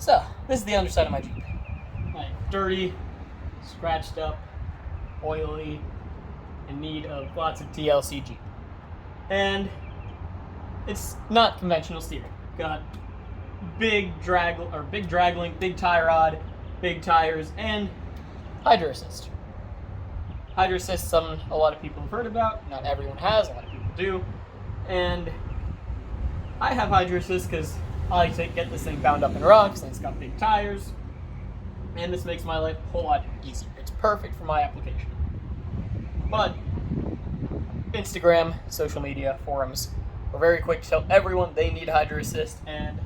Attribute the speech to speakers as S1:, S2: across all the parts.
S1: So, this is the underside of my Jeep. My dirty, scratched up, oily, in need of lots of TLC Jeep. And it's not conventional steering. Got big drag link, big tie rod, big tires, and Hydro Assist. Hydro Assist, something a lot of people have heard about. Not everyone has, a lot of people do. And I have Hydro Assist because I like to get this thing bound up in rocks, and it's got big tires. And this makes my life a whole lot easier. It's perfect for my application. But Instagram, social media, forums were very quick to tell everyone they need Hydro Assist, and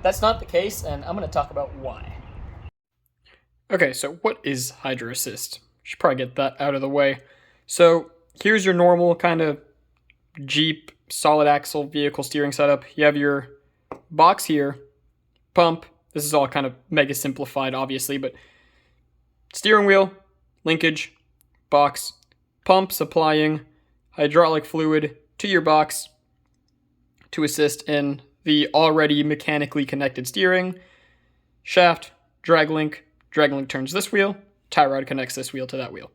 S1: that's not the case, and I'm going to talk about why. Okay, so what is Hydro Assist? Should probably get that out of the way. So here's your normal kind of Jeep solid axle vehicle steering setup. You have your box here, pump. This is all kind of mega simplified, obviously, but steering wheel, linkage, box, pump supplying hydraulic fluid to your box to assist in the already mechanically connected steering, shaft, drag link turns this wheel, tie rod connects this wheel to that wheel.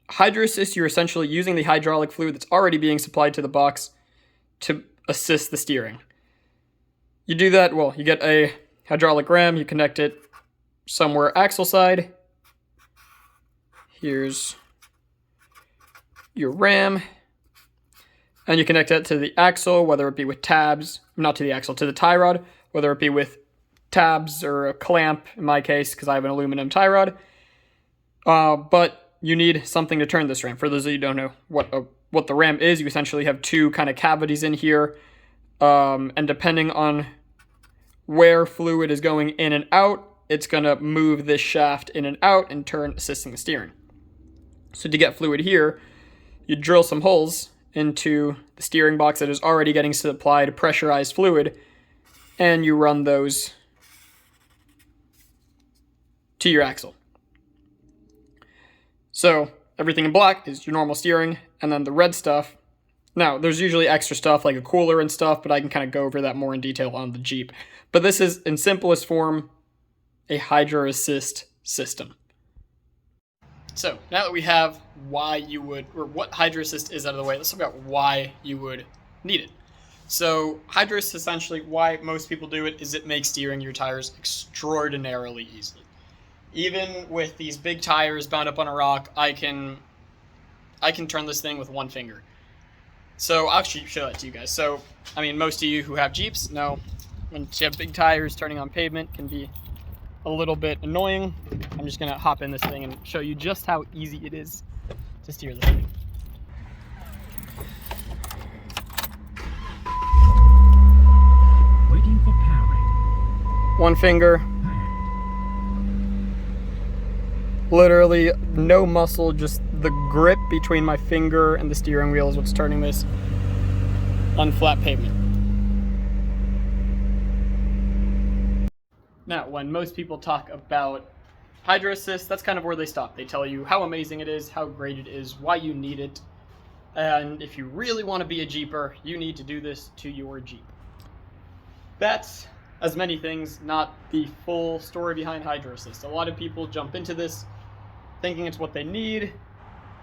S1: Hydro Assist, you're essentially using the hydraulic fluid that's already being supplied to the box to assist the steering. You do that, well, you get a hydraulic ram, you connect it somewhere axle side. Here's your ram. And you connect that to the axle, whether it be with tabs, not to the axle, to the tie rod, whether it be with tabs or a clamp, in my case, because I have an aluminum tie rod. But you need something to turn this ram. For those of you who don't know what the ram is, you essentially have two kind of cavities in here. And depending on where fluid is going in and out, it's going to move this shaft in and out in turn assisting the steering. So to get fluid here, you drill some holes into the steering box that is already getting supplied pressurized fluid, and you run those to your axle. So everything in black is your normal steering, and then the red stuff. Now, there's usually extra stuff like a cooler and stuff, but I can kind of go over that more in detail on the Jeep. But this is, in simplest form, a Hydro Assist system. So, now that we have what Hydro Assist is out of the way, let's talk about why you would need it. So, Hydro Assist, essentially, why most people do it is it makes steering your tires extraordinarily easy. Even with these big tires bound up on a rock, I can turn this thing with one finger. So, I'll actually show that to you guys. So, I mean, most of you who have Jeeps know when you have big tires, turning on pavement can be a little bit annoying. I'm just going to hop in this thing and show you just how easy it is to steer this thing.
S2: Waiting for powering.
S1: One finger. Literally no muscle, just the grip between my finger and the steering wheel is what's turning this on flat pavement. Now, when most people talk about Hydro Assist, that's kind of where they stop. They tell you how amazing it is, how great it is, why you need it, and if you really want to be a Jeeper, you need to do this to your Jeep. That's, as many things, not the full story behind Hydro Assist. A lot of people jump into this thinking it's what they need,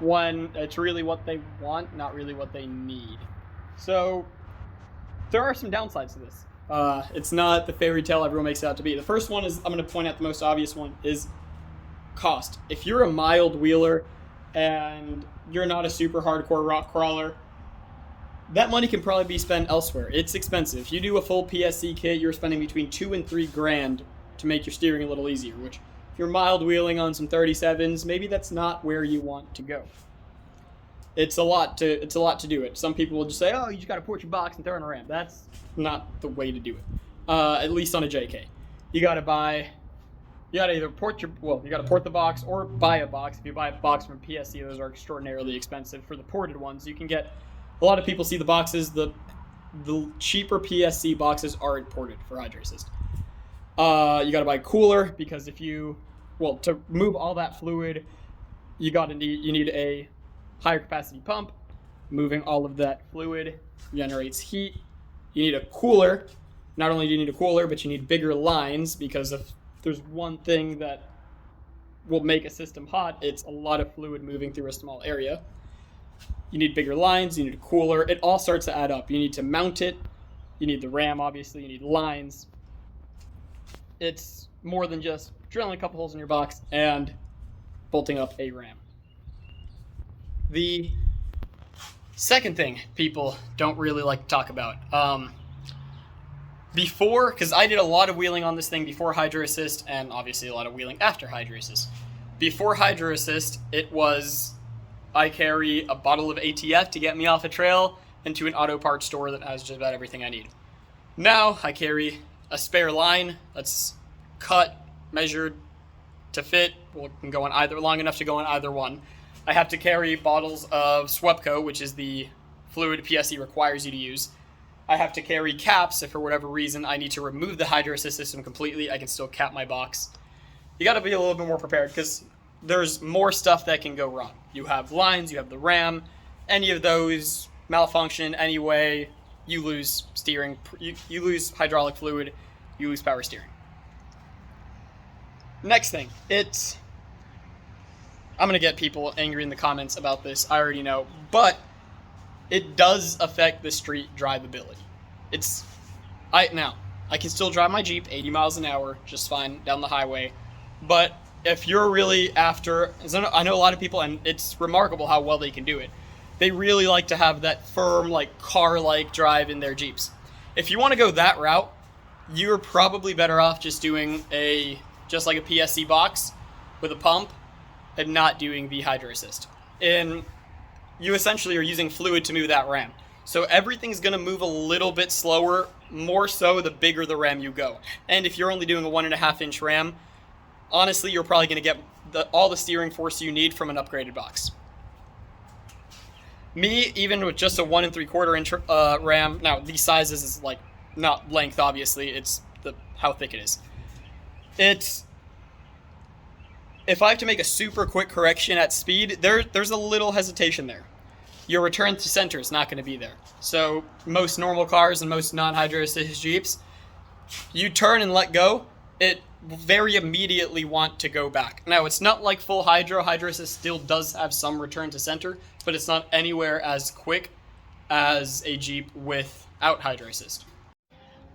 S1: when it's really what they want, not really what they need. So, there are some downsides to this. It's not the fairy tale everyone makes it out to be. The first one is, I'm going to point out the most obvious one, is cost. If you're a mild wheeler and you're not a super hardcore rock crawler, that money can probably be spent elsewhere. It's expensive. If you do a full PSC kit, you're spending between $2,000 and $3,000 to make your steering a little easier, which if you're mild wheeling on some 37s, maybe that's not where you want to go. It's a lot to do it. Some people will just say, oh, you just got to port your box and throw in a ram. That's not the way to do it. At least on a JK. You got to either port the box or buy a box. If you buy a box from PSC, those are extraordinarily expensive. For the ported ones, you can get, a lot of people see the boxes, the cheaper PSC boxes aren't ported for Hydro Assist. You got to buy a cooler because to move all that fluid, you need a higher capacity pump. Moving all of that fluid generates heat. You need a cooler Not only do you need a cooler, but you need bigger lines, because if there's one thing that will make a system hot, it's a lot of fluid moving through a small area. You need bigger lines, you need a cooler. It all starts to add up. You need to mount it. You need the RAM, obviously. You need lines. It's more than just drilling a couple holes in your box and bolting up a RAM. The second thing people don't really like to talk about, before, because I did a lot of wheeling on this thing before Hydro Assist, and obviously a lot of wheeling after Hydro Assist. Before Hydro Assist, it was, I carry a bottle of ATF to get me off a trail into an auto parts store that has just about everything I need. Now I carry a spare line that's cut, measured to fit, well, can go on either, long enough to go on either one. I have to carry bottles of Swepco, which is the fluid PSE requires you to use. I have to carry caps if for whatever reason I need to remove the Hydro Assist system completely. I can still cap my box. You got to be a little bit more prepared, because there's more stuff that can go wrong. You have lines, you have the RAM. Any of those malfunction anyway, you lose steering, you lose hydraulic fluid, you lose power steering. Next thing, I'm going to get people angry in the comments about this, I already know, but it does affect the street drivability. I can still drive my Jeep 80 miles an hour just fine down the highway, but if you're really after, I know a lot of people, and it's remarkable how well they can do it, they really like to have that firm, like car-like drive in their Jeeps. If you want to go that route, you're probably better off just doing just like a PSC box with a pump and not doing the Hydro Assist. And you essentially are using fluid to move that RAM. So everything's going to move a little bit slower, more so the bigger the RAM you go. And if you're only doing a 1.5-inch RAM, honestly, you're probably going to get all the steering force you need from an upgraded box. Me, even with just a 1 3/4 inch RAM, now these sizes is like not length, obviously, it's how thick it is. If I have to make a super quick correction at speed, there's a little hesitation there. Your return to center is not going to be there. So most normal cars and most non-Hydro Assist Jeeps, you turn and let go, it very immediately want to go back. Now, it's not like full Hydro. Hydro Assist still does have some return to center, but it's not anywhere as quick as a Jeep without Hydro Assist.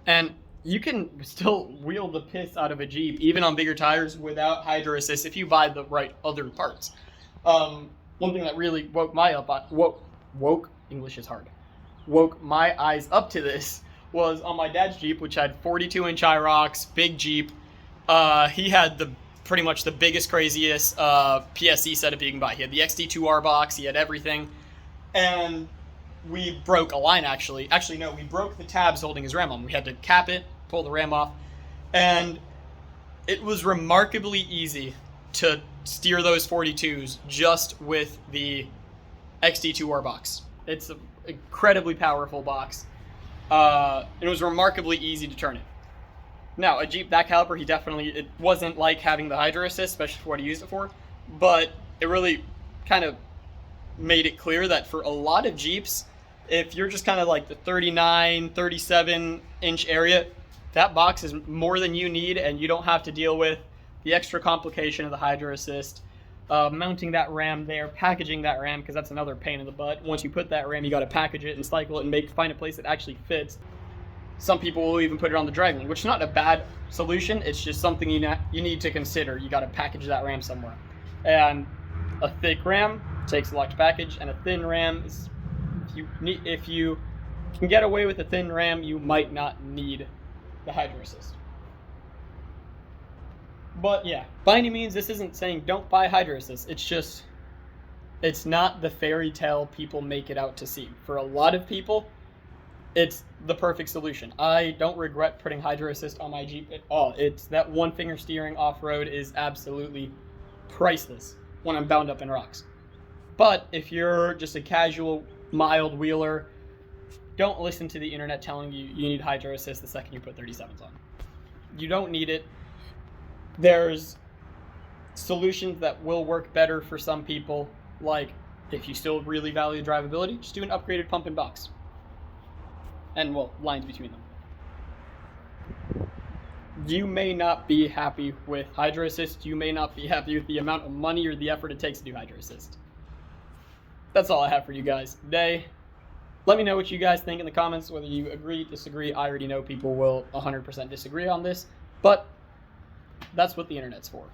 S1: And you can still wheel the piss out of a Jeep, even on bigger tires, without Hydro Assist if you buy the right other parts. One thing that really woke my eyes up to this was on my dad's Jeep, which had 42-inch IROX, big Jeep. He had pretty much the biggest, craziest PSE setup you can buy. He had the XT2R box, he had everything, and we broke a line, actually. No, we broke the tabs holding his RAM on. We had to cap it, pull the RAM off, and it was remarkably easy to steer those 42s just with the XT2R box. It's an incredibly powerful box. It was remarkably easy to turn it. Now, a Jeep that caliber, it wasn't like having the Hydro Assist, especially for what he used it for, but it really kind of made it clear that for a lot of Jeeps, if you're just kind of like the 39, 37-inch area, that box is more than you need, and you don't have to deal with the extra complication of the Hydro Assist, mounting that RAM there, packaging that RAM, because that's another pain in the butt. Once you put that RAM, you got to package it and cycle it and find a place that actually fits. Some people will even put it on the driving, which is not a bad solution. It's just something you need to consider. You got to package that RAM somewhere. And a thick RAM takes a lot to package, and a thin RAM is, if you can get away with a thin RAM, you might not need the Hydro Assist. But yeah, by any means, this isn't saying don't buy Hydro Assist. It's just, it's not the fairy tale people make it out to seem. For a lot of people, it's the perfect solution. I don't regret putting Hydro Assist on my Jeep at all. It's that one finger steering off-road is absolutely priceless when I'm bound up in rocks. But if you're just a casual, mild wheeler, don't listen to the internet telling you you need Hydro Assist the second you put 37s on. You don't need it. There's solutions that will work better for some people, like if you still really value drivability, just do an upgraded pump and box. And, well, lines between them. you may not be happy with Hydro Assist. You may not be happy with the amount of money or the effort it takes to do Hydro Assist. That's all I have for you guys today. Let me know what you guys think in the comments, whether you agree, disagree. I already know people will 100% disagree on this, but that's what the internet's for.